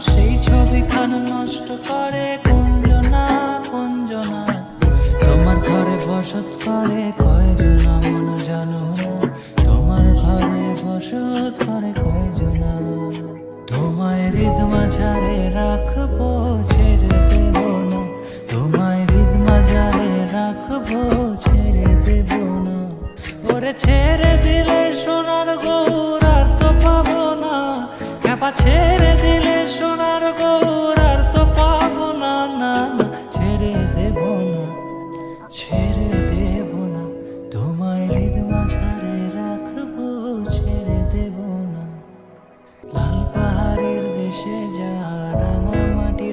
আমার সেই ছবিখান নষ্ট করে কুঞ্জনা কুঞ্জনা। তোমার ঘরে বসত করে কয়জনা মন জানো না, তোমার ঘরে বসত করে কয়জনা। তোমায় হৃদ মাঝারে রাখ